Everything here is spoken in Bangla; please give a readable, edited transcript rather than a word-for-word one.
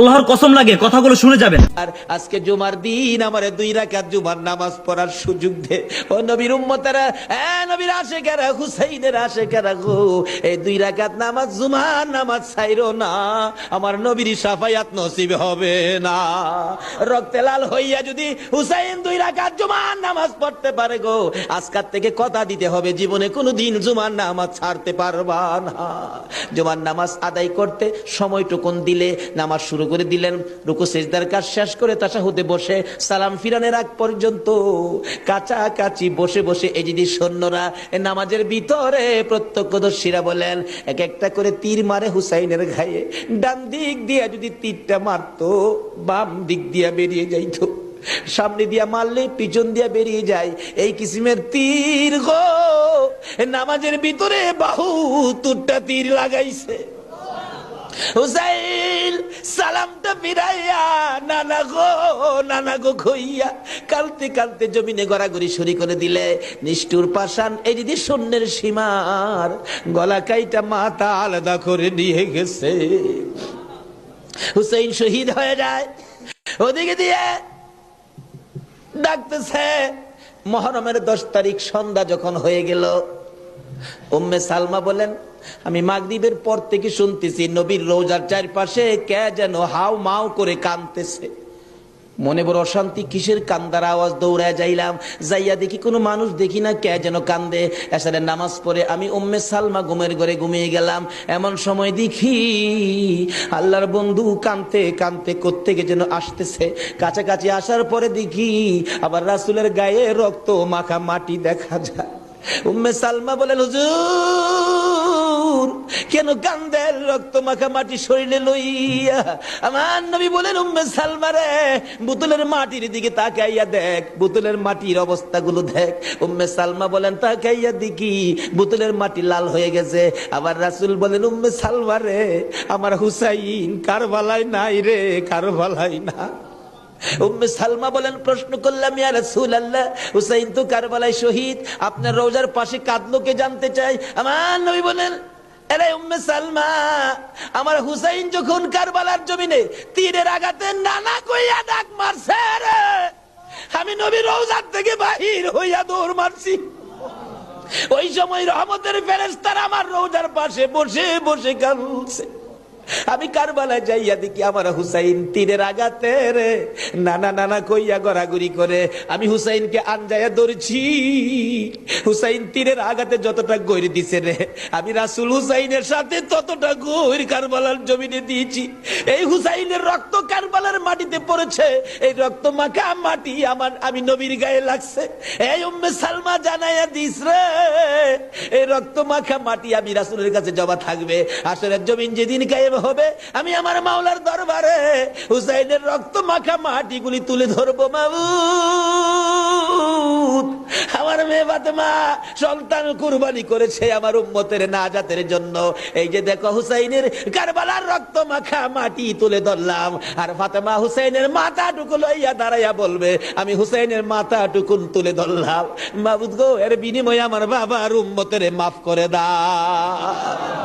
আল্লাহর কসম লাগে কথাগুলো শুনে যাবেন। আর আজকে জুমার দিন আমারে 2 রাকাত জুমার নামাজ পড়ার সুযোগ দে। ও নবীর উম্মতেরা, নবীর আশিকেরা, হুসাইনের আশিকেরা গো, এই 2 রাকাত নামাজ জুমার নামাজ ছাইরো না, আমার নবীর শাফায়াত নসিব হবে না। রক্তে লাল হইয়া যদি হুসাইন 2 রাকাত জুমার নামাজ পড়তে পারে গো, আজকাল থেকে কথা দিতে হবে জীবনে কোনোদিন জুমার নামাজ ছাড়তে পারবা না। জুমার নামাজ আদায় করতে সময়টুকুন দিলে নামাজ শুরু করে দিলেন, রুকু সিজদার কাজ শেষ করে তাশাহুদে বসে সালাম ফিরানের আগ পর্যন্ত কাছাকাছি বসে বসে এই যদি সৈন্যরা নামাজের ভিতরে প্রত্যক্ষদর্শীরা বলেন এক একটা করে তীর মারে হুসাইনের গায়ে। ডান দিক দিয়া যদি তীরটা মারতো, বাম দিক দিয়া বেরিয়ে যাইতো, সামনে দিয়া মারলে পিছন দিয়া বেরিয়ে যায়, এই কিসিমের তীর গো নামাজের ভিতরে বাহুতুরটা তীর লাগাইছে। হুসাইন সালামটা ফিরাইয়া নানা গো কইয়া কালতে কালতে জমিনে গড়াগড়ি শুরু করে দিলে। নিষ্ঠুর পাষাণ এই যদি শূন্যের সীমার গলা কাইটা মাথা আলাদা করে নিয়ে গেছে। হুসাইন শহীদ হয়ে যায়। ওদিকে দিয়ে ডাকতেছে। মুহররমের 10 তারিখ সন্ধ্যা যখন হয়ে গেল, উম্মে সালমা বলেন আমি মাগরিবের পর থেকে শুনতেছি নবীর রওজার চারপাশে কে যেন হাউ মাউ করে কাঁদতেছে। মনে বড় অশান্তি, কিসের কান্দার আওয়াজ? দৌড়ায় যাইলাম, যাইয়া দেখি কোনো মানুষ দেখি না, কে যেন কান্দে। এসারে নামাজ পড়ে আমি উম্মে সালমা ঘুমের ঘরে ঘুমিয়ে গেলাম। এমন সময় দেখি আল্লাহর বন্ধু কাঁদতে কাঁদতে কোত্থেকে যেন আসতেছে। কাছাকাছি আসার পরে দেখি আবার রাসূলের গায়ে রক্ত মাখা মাটি দেখা যায়। উম্মে সালমা বলেন হুজুর কেন কান্দেন রক্ত মাখা মাটি শরীরে লইয়া? আমার নবী বলেন উম্মে সালমা রে, বোতলের মাটির দিকে তাকাইয়া দেখ, বোতলের মাটির অবস্থাগুলো দেখ। উম্মে সালমা বলেন তাকাইয়া দেখি বোতলের মাটি লাল হয়ে গেছে। আবার রাসূল বলেন উম্মে সালমা রে, আমার হুসাইন কারবালায় নাই রে, কারবালায় না। উম্মে সালমা বলেন প্রশ্ন করলাম ইয়া রাসূলুল্লাহ, হুসাইন তো কারবালায় শহীদ, আপনার রওজার পাশে কাঁদলো কে জানতে চাই। আমার নবী বলেন আরে উম্মে সালমা, আমার হুসাইন যখন কারবালার জমিনে তীরের আঘাতে নানা কইয়া ডাক মারছে রে, আমি নবী রওজার থেকে বাহির হইয়া দৌড় মারছি। ওই সময় রহমতের ফেরেশতারা আমার রওজার পাশে বসে বসে কাঁদছে। আমি কারবালায় যাইয়া দেখি আমার হুসাইন তীরের আঘাতে রে নানা নানা কইয়া গড়াগড়ি করে। আমি হুসাইনকে আনজায়া ধরছি। হুসাইন তীরের আঘাতে যতটা গৈর দিছে রে, আমি রাসূল হুসাইনের সাথে ততটা গৈর কারবালার জমিনে দিয়েছি। এই হুসাইনের রক্ত কারবালার মাটিতে পড়েছে, এই রক্ত মাখা মাটি আমি নবীর গায়ে লাগছে। এই উম্মে সালমা জানাইয়া দিস রে, এই রক্ত মাখা মাটি আমি রাসূলের কাছে জমা থাকবে। আসরের জমিন যেদিন গায়েব হবে, আমি আমার মাওলার দরবারে হুসাইনের রক্ত মাখা মাটিগুলি তুলে ধরবো। মাবুদ, আমার মেয়ে ফাতেমা সন্তান কুরবানি করেছে আমার উম্মতের নাজাতের জন্য। এই যে দেখো হুসাইনের কারবালার রক্ত মাখা মাটি তুলে ধরলাম, আর ফাতেমা হুসাইনের মাথাটুকু লইয়া দাঁড়াইয়া বলবে আমি হুসাইনের মাথাটুকু তুলে ধরলাম। মাবুদ গো, এর বিনিময়ে আমার বাবার উম্মতের মাফ করে দাও।